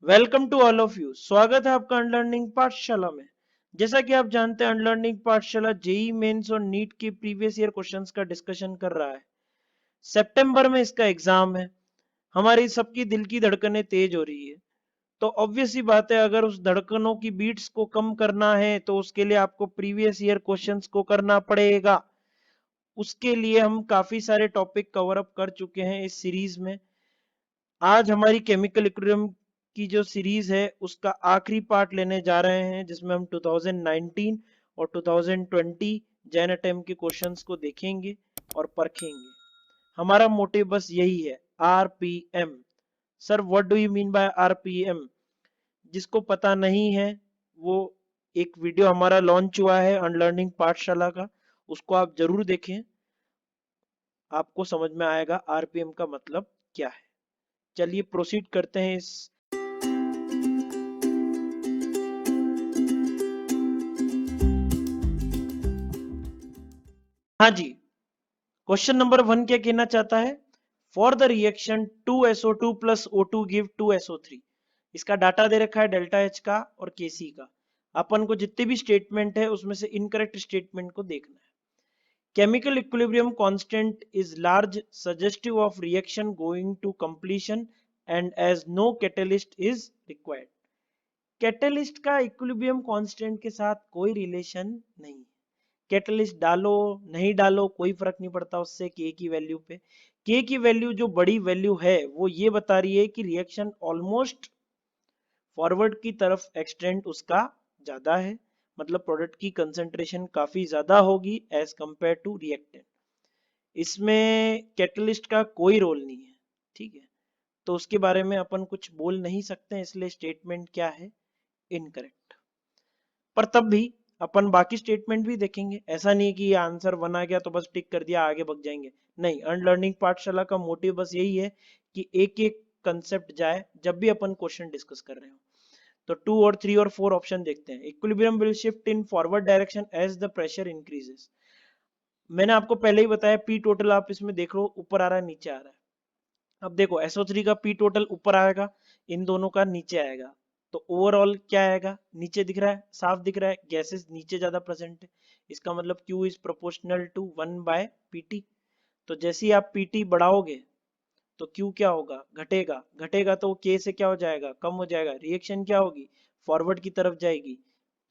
Welcome to all of you. स्वागत है आपका अनलर्निंग पाठशाला में। जैसा कि आप जानते हैं अनलर्निंग पाठशाला जेई मेंस और नीट के प्रीवियस ईयर क्वेश्चंस का डिस्कशन कर रहा है। सितंबर में इसका एग्जाम है। हमारी सबकी दिल की धड़कनें तेज हो रही है, तो ऑब्वियस सी बात है अगर उस धड़कनों की बीट्स को कम करना है तो उसके लिए आपको प्रीवियस ईयर क्वेश्चंस को करना पड़ेगा। उसके लिए हम काफी सारे टॉपिक कवर अप कर चुके हैं इस सीरीज में। आज हमारी केमिकल इक्विलिब्रियम की जो सीरीज है उसका आखिरी पार्ट लेने जा रहे हैं, जिसमें हम 2019 और 2020 जैन अटेम्प्ट के क्वेश्चंस को देखेंगे और परखेंगे। हमारा मोटिव बस यही है, RPM. Sir what do you mean by RPM? जिसको पता नहीं है वो एक वीडियो हमारा लॉन्च हुआ है अनलर्निंग पाठशाला का, उसको आप जरूर देखें। आपको समझ में आएगा आरपीएम का मतलब क्या है। चलिए प्रोसीड करते हैं इस। हाँ जी, क्वेश्चन नंबर 1 क्या कहना चाहता है? For the reaction 2SO2 plus O2 give 2SO3। इसका डाटा दे रखा है डेल्टा एच का और केसी का। अपन को जितने भी स्टेटमेंट है उसमें से इनकरेक्ट स्टेटमेंट को देखना है। Chemical equilibrium constant is large suggestive of reaction going to completion and as no catalyst is required. Catalyst का इक्विलिब्रियम कांस्टेंट के साथ कोई रिलेशन नहीं। कैटलिस्ट डालो नहीं डालो कोई फर्क नहीं पड़ता उससे के की वैल्यू पे। के की वैल्यू जो बड़ी वैल्यू है वो ये बता रही है कि रिएक्शन ऑलमोस्ट फॉरवर्ड की तरफ एक्सटेंड उसका ज्यादा है, मतलब प्रोडक्ट की कंसेंट्रेशन काफी ज्यादा होगी एज कंपेयर टू रिएक्टेंट। इसमें कैटलिस्ट का कोई रोल नहीं है, ठीक है। तो उसके बारे में अपन कुछ बोल नहीं सकते, इसलिए स्टेटमेंट क्या है, इनकरेक्ट। पर तब भी अपन बाकी स्टेटमेंट भी देखेंगे। ऐसा नहीं कि ये आंसर 1 आ गया तो बस टिक कर दिया आगे बढ़ जाएंगे, नहीं। अनलर्निंग पाठशाला का मोटिव बस यही है कि एक एक कंसेप्ट जाए जब भी अपन क्वेश्चन डिस्कस कर रहे हो। तो 2 और 3 और 4 ऑप्शन देखते हैं। Equilibrium will shift in forward direction as the pressure increases. मैंने आपको पहले ही बताया पी टोटल आप इसमें देख लो ऊपर आ रहा है नीचे आ रहा है। अब देखो SO3 का पी टोटल ऊपर आएगा, इन दोनों का नीचे आएगा, तो ओवरऑल क्या आएगा, नीचे दिख रहा है, साफ दिख रहा है, गैसेस नीचे ज्यादा प्रेजेंट है। इसका मतलब Q is proportional to 1/PT। तो जैसे ही आप PT बढ़ाओगे तो Q क्या होगा, घटेगा। घटेगा तो K से क्या हो जाएगा, कम हो जाएगा। रिएक्शन क्या होगी, फॉरवर्ड की तरफ जाएगी।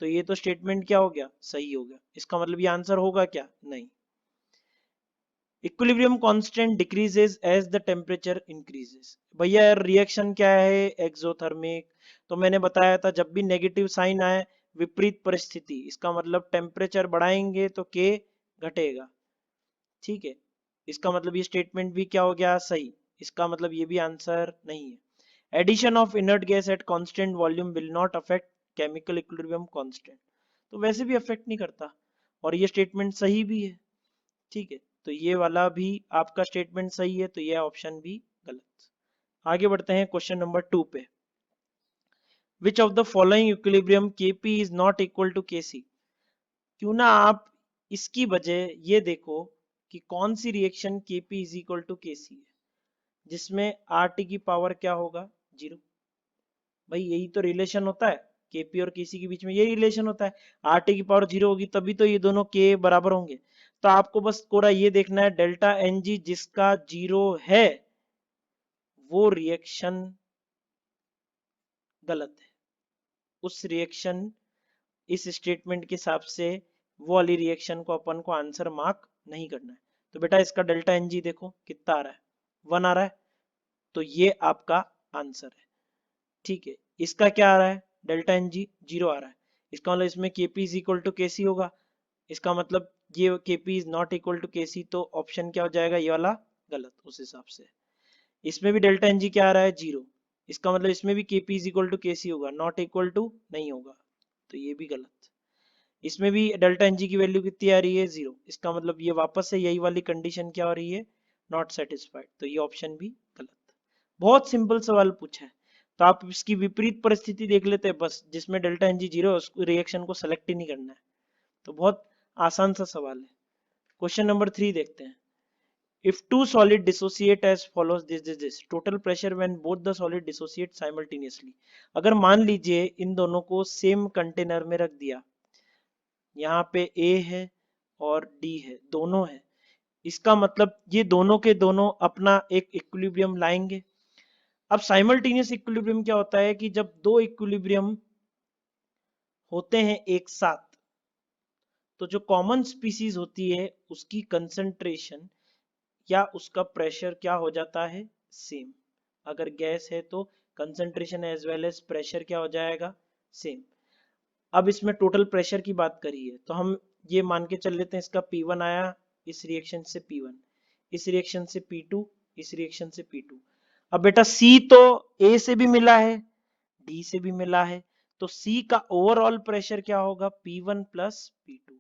तो ये तो स्टेटमेंट क्या हो गया, सही हो गया। इसका मतलब ये आंसर होगा क्या, नहीं। Equilibrium constant decreases as the temperature increases. भैया रिएक्शन क्या है, एक्सोथर्मिक। तो मैंने बताया था जब भी नेगेटिव साइन आए, विपरीत परिस्थिति, इसका मतलब टेम्परेचर बढ़ाएंगे तो के घटेगा, ठीक है। इसका मतलब ये स्टेटमेंट भी क्या हो गया, सही। इसका मतलब ये भी आंसर नहीं है। Addition of inert gas at constant volume will not affect chemical equilibrium constant. तो वैसे भी अफेक्ट नहीं करता, और ये स्टेटमेंट सही भी है, ठीक है। तो ये वाला भी आपका स्टेटमेंट सही है, तो ये ऑप्शन भी गलत। आगे बढ़ते हैं क्वेश्चन नंबर 2 पे। Which of the following equilibrium Kp is not equal to Kc। क्यों ना आप इसकी वजह ये देखो कि कौन सी reaction Kp is equal to Kc है, जिसमें RT की पावर क्या होगा, 0। भाई यही तो रिलेशन होता है, Kp और Kc के बीच में यही रिलेशन होता है। RT की पावर 0 होगी तभी तो ये दोनों K बराबर होंगे। तो आपको बस पूरा ये देखना है, डेल्टा Ng जिसका 0 है वो रिएक्शन गलत है। उस रिएक्शन, इस स्टेटमेंट के हिसाब से वो वाली रिएक्शन को अपन को आंसर मार्क नहीं करना है। तो बेटा इसका डेल्टा Ng देखो कितना आ रहा है, 1 आ रहा है, तो ये आपका आंसर है, ठीक है। इसका क्या आ रहा है, डेल्टा Ng 0 आ रहा है, इसका मतलब इसमें Kp is equal to Kc होगा। इसका मतलब ये Kp is not equal to Kc, तो ऑप्शन क्या हो जाएगा, ये वाला गलत। उस हिसाब से इसमें भी डेल्टा Ng क्या आ रहा है, 0। इसका मतलब इसमें भी Kp is equal to Kc होगा, नॉट इक्वल टू नहीं होगा, तो ये भी गलत। इसमें भी डेल्टा Ng की वैल्यू कितनी आ रही है, 0। इसका मतलब ये वापस से यही वाली कंडीशन क्या हो रही है, नॉट सेटिस्फाइड, तो ये ऑप्शन भी गलत। बहुत सिंपल सवाल पूछा है, तो आप इसकी विपरीत परिस्थिति देख लेते हैं बस, जिसमें डेल्टा Ng 0 है उस रिएक्शन को सेलेक्ट ही नहीं करना है। तो बहुत आसान सा सवाल है। क्वेश्चन नंबर 3 देखते हैं। if two solid dissociate as follows, this total pressure when both the solid dissociate simultaneously। अगर मान लीजिए इन दोनों को सेम कंटेनर में रख दिया, यहाँ पे A है और D है, दोनों है, इसका मतलब ये दोनों के दोनों अपना एक इक्विलिब्रियम लाएंगे। अब साइमल्टेनियस इक्विलिब्रियम क्या होता है कि जब दो इक्विलिब्रियम होते हैं एक साथ, तो जो कॉमन स्पीसीज होती है उसकी कंसंट्रेशन या उसका प्रेशर क्या हो जाता है, सेम। अगर गैस है तो concentration as well as pressure क्या हो जाएगा, सेम। अब इसमें टोटल प्रेशर की बात करी है तो हम ये मान के चल लेते हैं इसका P1 आया इस रिएक्शन से P1, इस रिएक्शन से P2, इस रिएक्शन से P2। अब बेटा C तो A से भी मिला है, D से भी मिला है, तो C का ओवरऑल प्रेशर क्या होगा, P1 प्लस P2।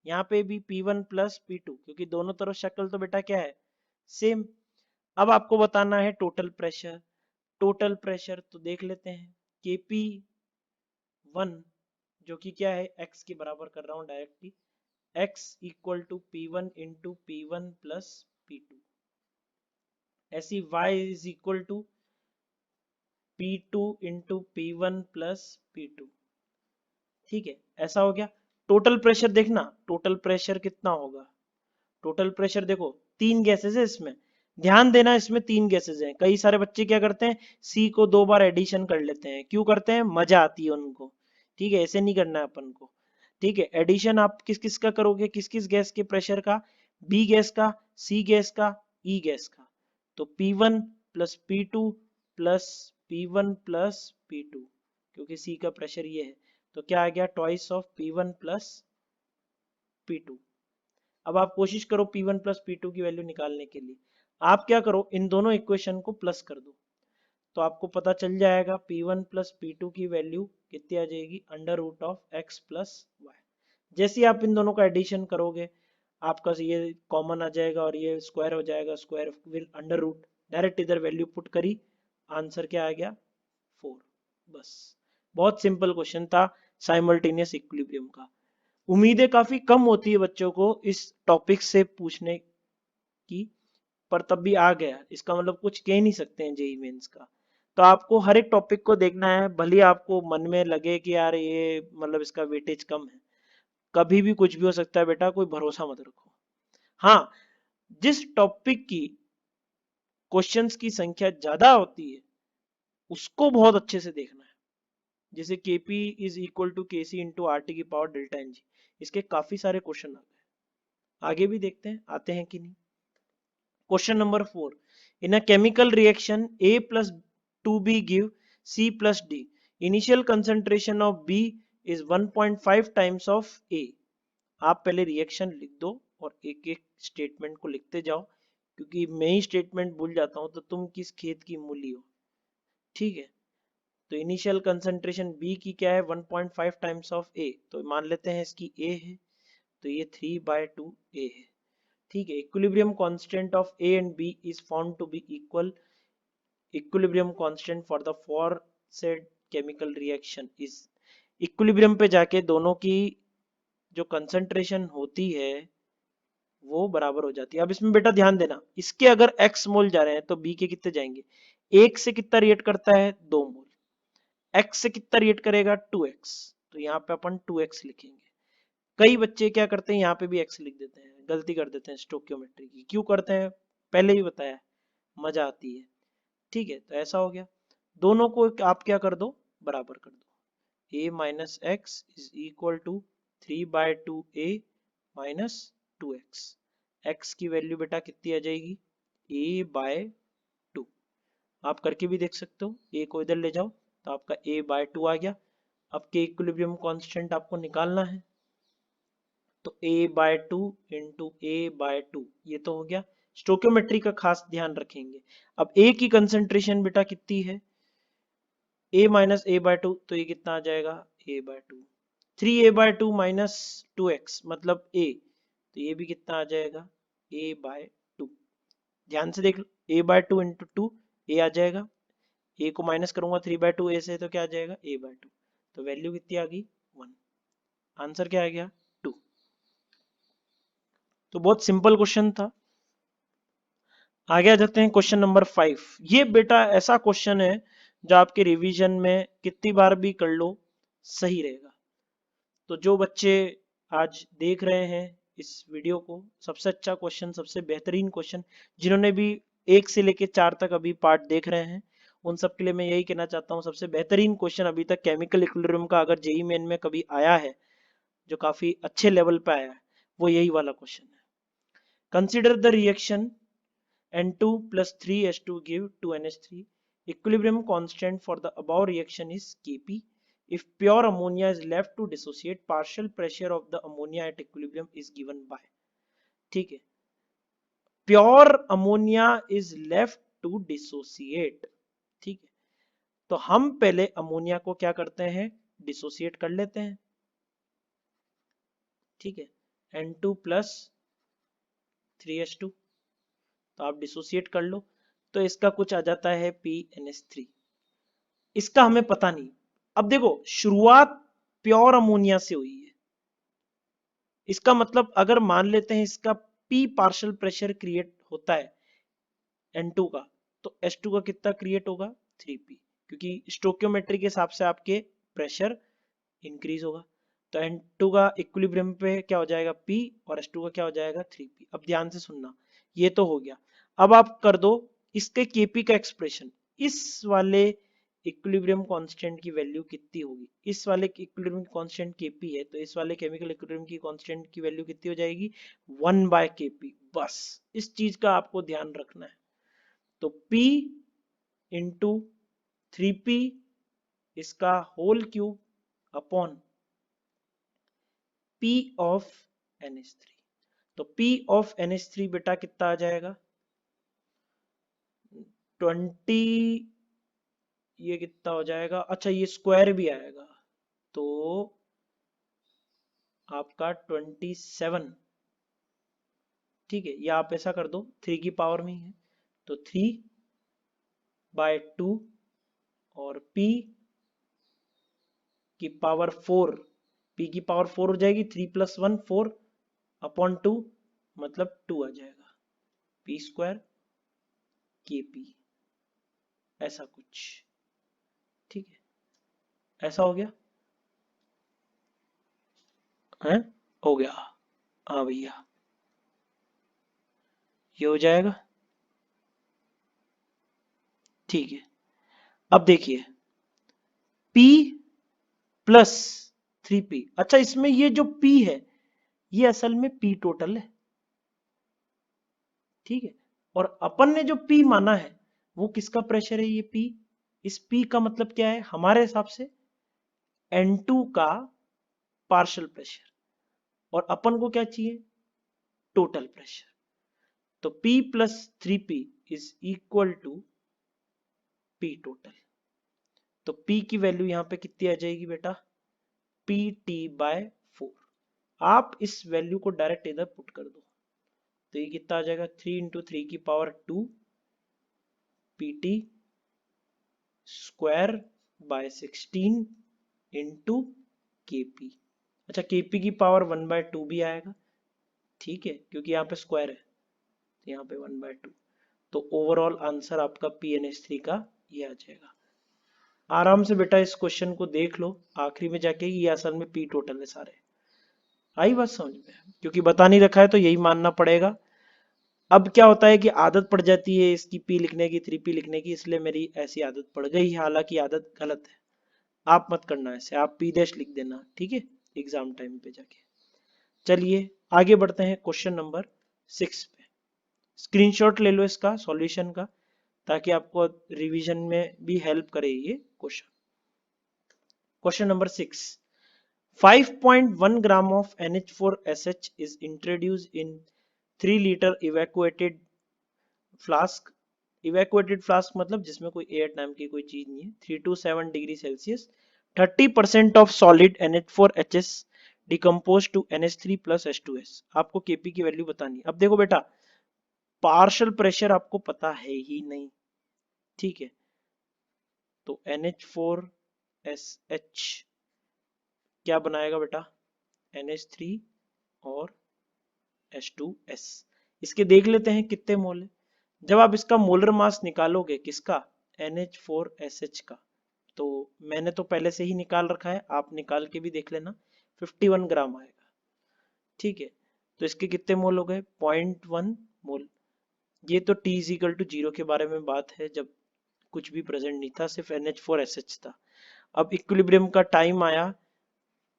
यहाँ पे भी P1 प्लस P2, क्योंकि दोनों तरफ शक्ल तो बेटा क्या है, सेम। अब आपको बताना है टोटल प्रेशर। टोटल प्रेशर तो देख लेते हैं, KP1 जो कि क्या है, x के बराबर कर रहा हूं directly, x equal to P1 into P1 plus P2, ऐसी y is equal to P2 into P1 plus P2। ठीक है, ऐसा हो गया। टोटल प्रेशर देखना, टोटल प्रेशर कितना होगा, टोटल प्रेशर देखो तीन गैसेस है इसमें, ध्यान देना इसमें तीन गैसेस हैं। कई सारे बच्चे क्या करते हैं, सी को दो बार एडिशन कर लेते हैं, क्यों करते हैं, मजा आती है उनको। ठीक है, ऐसे नहीं करना है अपन को। ठीक है, एडिशन आप किस किस का करोगे, किस किस गैस के प्रेशर का, बी गैस का, सी गैस का, ई गैस का। तो P1 plus P2 plus P1 plus P2, क्योंकि सी का प्रेशर ये है, तो क्या आ गया, twice of P1 plus P2। अब आप कोशिश करो P1 प्लस P2 की वैल्यू निकालने के लिए। आप क्या करो, इन दोनों इक्वेशन को प्लस कर दो, तो आपको पता चल जाएगा P1 प्लस P2 की वैल्यू कितनी आ जाएगी, under root of x plus y. जैसे ही आप इन दोनों का एडिशन करोगे, आपका ये कॉमन आ जाएगा और ये स्क्वायर हो जाएगा, square will under root, direct इधर वैल्यू पुट करी, आंसर क्या आ गया, 4। बस, बहुत सिंपल क्वेश्चन था साइमल्टेनियस इक्विलिब्रियम का। उम्मीदें काफी कम होती है बच्चों को इस टॉपिक से पूछने की, पर तब भी आ गया, इसका मतलब कुछ कह नहीं सकते हैं जेईई मेंस का। तो आपको हर एक टॉपिक को देखना है, भले आपको मन में लगे कि यार ये मतलब इसका वेटेज कम है, कभी भी कुछ भी हो सकता है बेटा, कोई भरोसा मत रखो। हाँ, जिस टॉपिक की क्वेश्चंस की संख्या ज्यादा होती है उसको बहुत अच्छे से देखना है। जैसे Kp is equal to Kc into R T की पावर डेल्टा एन जी, इसके काफी सारे क्वेश्चन आ गए, आगे भी देखते हैं आते हैं कि नहीं। Question number 4, in a chemical reaction A plus 2B give C plus D, initial concentration of B is 1.5 times of A। आप पहले रिएक्शन लिख दो और एक एक स्टेटमेंट को लिखते जाओ, क्योंकि मैं ही स्टेटमेंट भूल जाता हूं तो तुम किस खेत की मूली हो। ठीक है, तो इनिशियल कंसंट्रेशन B की क्या है, 1.5 टाइम्स ऑफ A, तो मान लेते हैं इसकी A है, तो ये 3/2 A है। ठीक है, equilibrium constant of A and B is found to be equal, equilibrium constant for the foresaid chemical reaction is, equilibrium पे जाके दोनों की जो कंसंट्रेशन होती है वो बराबर हो जाती है। अब इसमें बेटा ध्यान देना, इसके अगर x मोल जा रहे हैं तो B के कितने जाएंगे, एक से कितना रिएक्ट करता है, 2 मोल, x से कितना रिएक्ट करेगा, 2x, तो यहाँ पे अपन 2x लिखेंगे। कई बच्चे क्या करते हैं, यहाँ पे भी x लिख देते हैं, गलती कर देते हैं स्टोइकियोमेट्री की। क्यों करते हैं, पहले ही बताया, मजा आती है। ठीक है, तो ऐसा हो गया, दोनों को आप क्या कर दो, बराबर कर दो, a minus x is equal to 3/2 a minus 2x। x की वैल्यू बेटा कितनी आ जाएगी, a/2। आप करके भी देख सकते हो, a को इधर ले जाओ तो आपका a/2 आ गया। अब के इक्विलिब्रियम कांस्टेंट आपको निकालना है, तो a/2 इंटू a/2, ये तो हो गया। स्टोइकियोमेट्री का खास ध्यान रखेंगे। अब a की कंसंट्रेशन बेटा कितनी है, a माइनस a/2, तो ये कितना आ जाएगा, a/2। 3a/2 माइनस 2x मतलब a, तो ये भी कितना आ जाएगा, a/2। ध्यान से देख लो, a/2 इंटू 2 a आ जाएगा, a को माइनस करूंगा 3/2 a से तो क्या आ जाएगा, a/2, तो वैल्यू कितनी आ गई, 1। आंसर क्या आ गया, 2। तो बहुत सिंपल क्वेश्चन था। आगे आ जाते हैं क्वेश्चन नंबर 5। ये बेटा ऐसा क्वेश्चन है जो आपके रिवीजन में कितनी बार भी कर लो सही रहेगा। तो जो बच्चे आज देख रहे हैं इस वीडियो को, सबसे अच्छा क्वेश्चन, सबसे बेहतरीन क्वेश्चन, जिन्होंने भी 1 से लेके 4 तक अभी पार्ट देख रहे हैं, उन सब के लिए मैं यही कहना चाहता हूँ, सबसे बेहतरीन क्वेश्चन अभी तक केमिकल इक्विलिब्रियम का अगर जेईई मेन में कभी आया है, जो काफी अच्छे लेवल पे आया है, वो यही वाला क्वेश्चन है। Consider the reaction N2 plus 3H2 give 2NH3. Equilibrium constant for the above reaction is Kp. If pure ammonia is left to dissociate, partial pressure of the ammonia at equilibrium is given by. ठीक है, pure ammonia is left to dissociate. ठीक है, तो हम पहले ammonia को क्या करते हैं, डिसोसिएट कर लेते हैं। ठीक है, N2 plus 3H2, तो आप डिसोसिएट कर लो, तो इसका कुछ आ जाता है PNH3। इसका हमें पता नहीं। अब देखो, शुरुआत प्योर अमोनिया से हुई है, इसका मतलब अगर मान लेते हैं इसका P पार्शियल प्रेशर क्रिएट होता है N2 का, तो H2 का कितना क्रिएट होगा, 3P, क्योंकि स्टोकियोमेट्री के हिसाब से आपके प्रेशर इंक्रीज होगा। तो N2 का इक्विलिब्रियम पे क्या हो जाएगा P, और H2 का क्या हो जाएगा 3P। अब ध्यान से सुनना, ये तो हो गया। अब आप कर दो इसके Kp का एक्सप्रेशन, इस वाले इक्विलिब्रियम कांस्टेंट की वैल्यू कितनी होगी, इस वाले इक्विलिब्रियम कांस्टेंट Kp है, तो इस वाले केमिकल इक्विलिब्रियम की कांस्टेंट की वैल्यू कितनी हो जाएगी, 1/Kp। बस इस चीज का आपको ध्यान रखना है। तो P इंटू 3P इसका whole cube upon P of NH3। तो P ऑफ NH3 बेटा कितना आ जाएगा, 20, ये कितना हो जाएगा, अच्छा ये स्क्वायर भी आएगा, तो आपका 27। ठीक है, ये आप ऐसा कर दो, 3 की पावर में ही है, तो 3/2 और P की पावर 4, P की पावर 4 हो जाएगी, 3 + 1 4 अपॉन 2, मतलब 2 आ जाएगा, P स्क्वायर Kp, ऐसा कुछ। ठीक है, ऐसा हो गया है, हो गया, हाँ भैया, ये हो जाएगा। ठीक है, अब देखिए P प्लस 3P, अच्छा इसमें ये जो P है ये असल में P टोटल है। ठीक है, और अपन ने जो P माना है वो किसका प्रेशर है, ये P, इस P का मतलब क्या है हमारे हिसाब से N2 का पार्शियल प्रेशर, और अपन को क्या चाहिए, टोटल प्रेशर। तो P plus 3P is equal to P total. तो P की वैल्यू यहां पे कितनी आ जाएगी बेटा, PT/4। आप इस वैल्यू को डायरेक्ट इधर पुट कर दो, तो ये कितना आ जाएगा, 3 × 3 की power 2 PT square by 16 into Kp। अच्छा Kp की पावर 1/2 भी आएगा, ठीक है, क्योंकि यहाँ पे स्क्वायर है, तो यहाँ पे 1/2। तो ओवरऑल आंसर आपका PNH3 का ये आ जाएगा। आराम से बेटा इस क्वेश्चन को देख लो, आखिरी में जाके ये असल में P टोटल है सारे। आई बात समझ में, क्योंकि बता नहीं रखा है तो यही मानना पड़ेगा। अब क्या होता है कि आदत पड़ जाती है इसकी P लिखने की, 3P लिखने की, इसलिए मेरी ऐसी आदत पड़ गई, हालांकि आदत गलत है, आप मत करना ऐसे, आप P डैश लिख देना, ठीक है, एग्जाम टाइम पे जाके। चलिए आगे बढ़ते हैं क्वेश्चन नंबर 6 पे। स्क्रीनशॉट ले लो इसका सॉल्यूशन का, ताकि आपको रिवीजन में भी हेल्प करे ये question. Question number 6, 5.1 gram of NH4SH is introduced in 3 liter evacuated flask। Evacuated flask मतलब जिसमें कोई एयर नाम की कोई चीज नहीं है, 3 to 7 degree Celsius, 30% of solid NH4HS decompose to NH3 plus H2S। आपको Kp की वैल्यू बतानी। अब देखो बेटा, पार्शियल प्रेशर आपको पता है ही नहीं, ठीक है, तो NH4SH क्या बनाएगा बेटा, NH3 और H2S। इसके देख लेते हैं कितने मोल है, जब आप इसका मोलर मास निकालोगे, किसका, NH4SH का, तो मैंने तो पहले से ही निकाल रखा है, आप निकाल के भी देख लेना, 51 ग्राम आएगा। ठीक है, तो इसके कितने मोल हो गए, 0.1 मोल। ये तो T इजिकल टू 0 के बारे में बात है, जब कुछ भी प्रेजेंट नहीं था, सिर्फ NH4SH था। अब इक्विलिब्रियम का टाइम आया,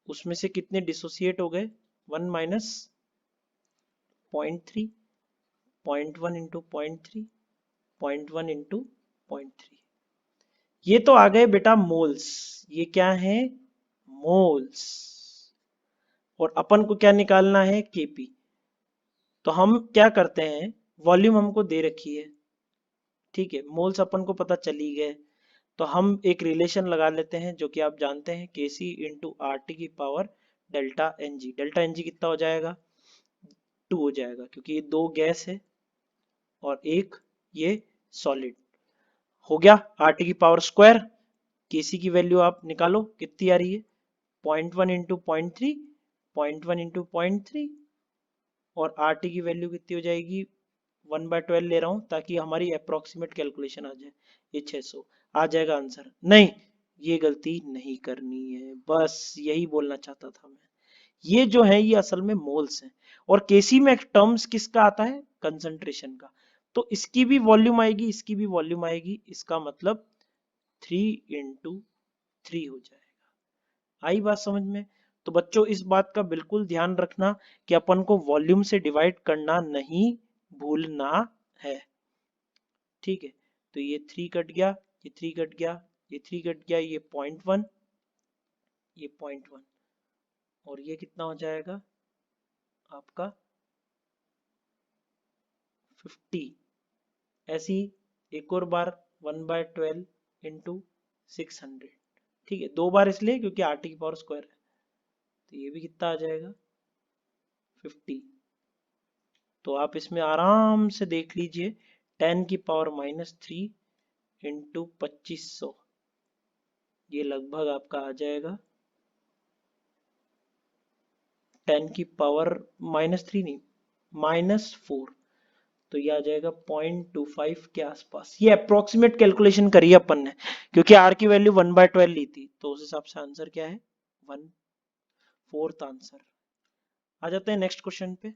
उसमें से कितने डिसोसिएट हो गए, 1 माइनस 0.3, 0.1 इंटू 0.3, 0.1 इंटू 0.3। ये तो आ गए बेटा मोल्स, ये क्या है, मोल्स। और अपन को क्या निकालना है, केपी। तो हम क्या करते हैं, वॉल्यूम हमको दे रखी है, ठीक है, मोल्स अपन को पता चली गए, तो हम एक रिलेशन लगा लेते हैं जो कि आप जानते हैं, Kc इंटू आर टी की power delta n g. Delta n g कितना हो जाएगा, 2 हो जाएगा, क्योंकि ये 2 गैस है और एक ये सॉलिड। हो गया, आर टी की पावर स्क्वायर। Kc की वैल्यू आप निकालो, कितनी आ रही है, 0.1 इंटू 0.3, 0.1 इंटू 0.3, और आर टी की वैल्यू कितनी हो जाएगी, 1/12 ले रहा हूं ताकि हमारी अप्रोक्सीमेट कैलकुलेशन आ जाए, ये 600 आ जाएगा आंसर। नहीं, ये गलती नहीं करनी है, बस यही बोलना चाहता था मैं। ये जो है ये असल में मोल्स हैं, और केसी में एक टर्म्स किसका आता है, कंसंट्रेशन का। तो इसकी भी वॉल्यूम आएगी, इसकी भी वॉल्यूम आएगी, इसका मतलब 3 into 3 हो जाएगा। आई बात समझ में। तो बच्चों इस बात का बिल्कुल ध्यान रखना कि अपन को वॉल्यूम से डिवाइड करना नहीं भूलना है, ठीक है। तो ये 3 कट गया, ये 3 कट गया, ये 3 कट गया, ये 0.1, ये 0.1, और ये कितना हो जाएगा आपका 50। ऐसी एक और बार 1/12 इंटू 600, ठीक है, 2 बार इसलिए क्योंकि आर टी की पावर स्क्वायर है, तो ये भी कितना आ जाएगा 50। तो आप इसमें आराम से देख लीजिए, 10 की पावर -3 इंटू 2500, ये लगभग आपका आ जाएगा 10 की पावर -3 नहीं, -4, तो ये आ जाएगा 0.25 के आसपास। ये अप्रोक्सीमेट कैलकुलेशन करी है अपन ने, क्योंकि आर की वैल्यू 1/12 ली थी, तो उस हिसाब से आंसर क्या है, 1/4 आंसर। आ जाते हैं नेक्स्ट क्वेश्चन पे।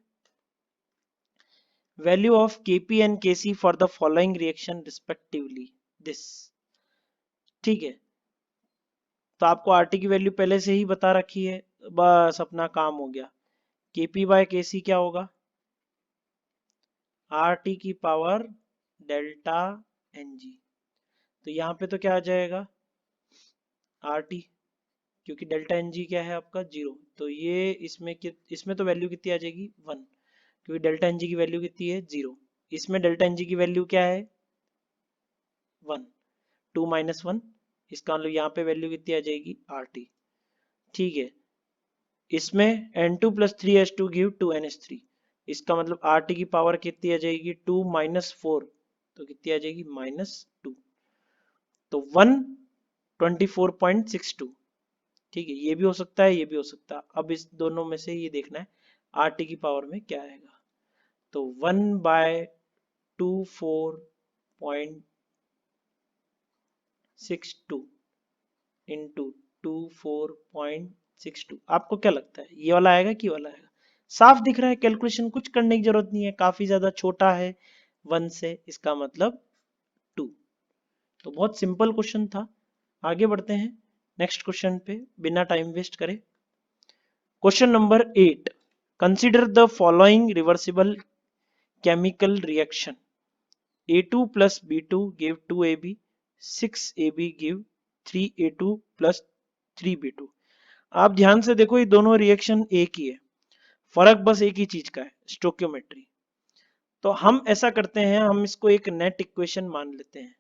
Value of Kp and Kc for the following reaction respectively this, ठीक है। तो आपको आर टी की वैल्यू पहले से ही बता रखी है, बस अपना काम हो गया। Kp/Kc क्या होगा, आर टी की पावर डेल्टा एन जी। तो यहाँ पे तो क्या आ जाएगा आर टी, क्योंकि डेल्टा एन जी क्या है आपका 0, तो ये इसमें तो वैल्यू कितनी आ जाएगी 1, क्योंकि डेल्टा एन जी की वैल्यू कितनी है 0। इसमें डेल्टा एन जी की वैल्यू क्या है 1, 2 - 1, इसका मतलब यहाँ पे वैल्यू कितनी आ जाएगी आर टी, ठीक है। इसमें N2 + 3H2 गिव 2NH3, इसका मतलब आर टी की पावर कितनी आ जाएगी 2 - 4, तो कितनी आ जाएगी -2, तो 124.62, ठीक है। ये भी हो सकता है, ये भी हो सकता है, अब इस दोनों में से ये देखना है आर टी की पावर में क्या आएगा। तो 1/24.62 इंटू 24.62, आपको क्या लगता है ये वाला आएगा कि वाला आएगा, साफ दिख रहा है, कैलकुलेशन कुछ करने की जरूरत नहीं है, काफी ज्यादा छोटा है 1 से, इसका मतलब 2। तो बहुत सिंपल क्वेश्चन था। आगे बढ़ते हैं नेक्स्ट क्वेश्चन पे बिना टाइम वेस्ट करे। Question number 8, consider the following reversible chemical reaction, A2 plus B2 give 2AB, 6AB give 3A2 plus 3B2। आप ध्यान से देखो, ये दोनों रिएक्शन एक ही है, फर्क बस एक ही चीज का है, स्टोक्योमेट्री। तो हम ऐसा करते हैं, हम इसको एक नेट इक्वेशन मान लेते हैं।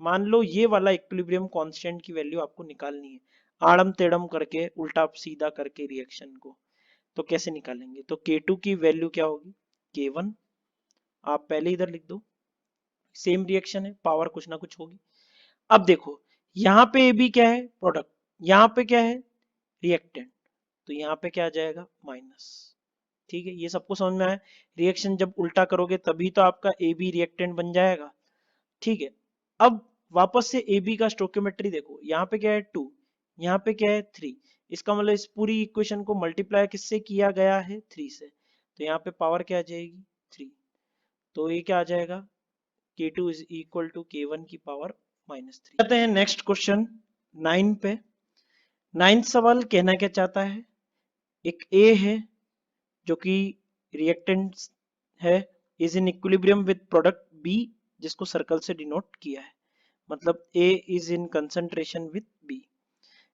मान लो ये वाला इक्विलिब्रियम कांस्टेंट की वैल्यू आपको निकालनी है, आड़म टेढ़म करके, उल्टा सीधा करके रिएक्शन को। तो कैसे निकालेंगे, तो K2 की वैल्यू क्या होगी, K1, आप पहले इधर लिख दो, सेम रिएक्शन है, पावर कुछ ना कुछ होगी। अब देखो यहाँ पे AB क्या है, प्रोडक्ट, यहाँ पे क्या है रिएक्टेंट, तो यहाँ पे क्या आ जाएगा माइनस, ठीक है, ये सबको समझ में आया। रिएक्शन जब उल्टा करोगे तभी तो आपका ए बी रिएक्टेंट बन जाएगा। ठीक है, अब वापस से ए बी का स्टोइकियोमेट्री देखो, यहाँ पे क्या है 2, यहाँ पे क्या है 3। इसका मतलब इस पूरी इक्वेशन को मल्टीप्लाई किससे किया गया है 3 से, तो यहाँ पे पावर क्या आ जाएगी 3। तो ये क्या आ जाएगा K2 is equal to K1 की पावर -3। कहते हैं नेक्स्ट क्वेश्चन 9 पे। 9th सवाल कहना क्या चाहता है, एक A है जो कि रिएक्टेंट है, is in equilibrium with product B, जिसको सर्कल से डिनोट किया है, मतलब A is in concentration with B।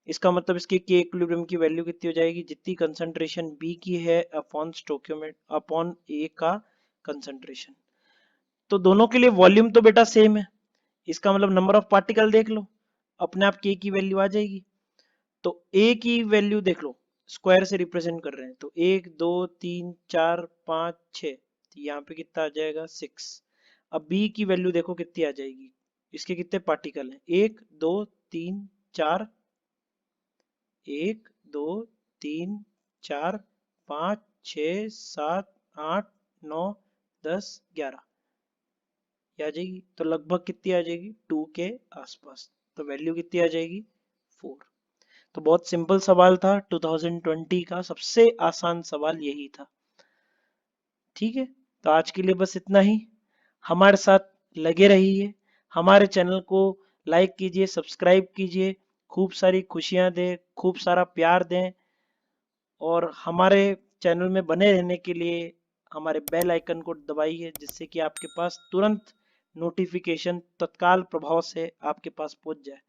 इसका मतलब इसके K इक्विलिब्रियम की वैल्यू कितनी हो जाएगी, जितनी कंसंट्रेशन B की है अपॉन स्टोइकियोमेट्री अपॉन A का कंसंट्रेशन। तो दोनों के लिए वॉल्यूम तो बेटा सेम है, इसका मतलब नंबर ऑफ पार्टिकल देख लो, अपने आप K की वैल्यू आ जाएगी। तो A की वैल्यू देख लो, स्क्वायर से रिप्रेजेंट कर रहे हैं, तो 1 2 3 4 5 6, यहाँ पे कितना आ जाएगा 6। अब B की वैल्यू देखो कितनी आ जाएगी, इसके कितने पार्टिकल हैं 1 2 3 4, 1 2 3 4 5 6 7 8 9 10 11 आ जाएगी। तो लगभग कितनी आ जाएगी 2 के आसपास, तो वैल्यू कितनी आ जाएगी 4। तो बहुत सिंपल सवाल था, 2020 का सबसे आसान सवाल यही था। ठीक है, तो आज के लिए बस इतना ही। हमारे साथ लगे रहिए, हमारे चैनल को लाइक कीजिए, सब्सक्राइब कीजिए, खूब सारी खुशियां दें, खूब सारा प्यार दें, और हमारे चैनल में बने रहने के लिए हमारे बेल आइकन को दबाइए, जिससे कि आपके पास तुरंत नोटिफिकेशन तत्काल प्रभाव से आपके पास पहुंच जाए।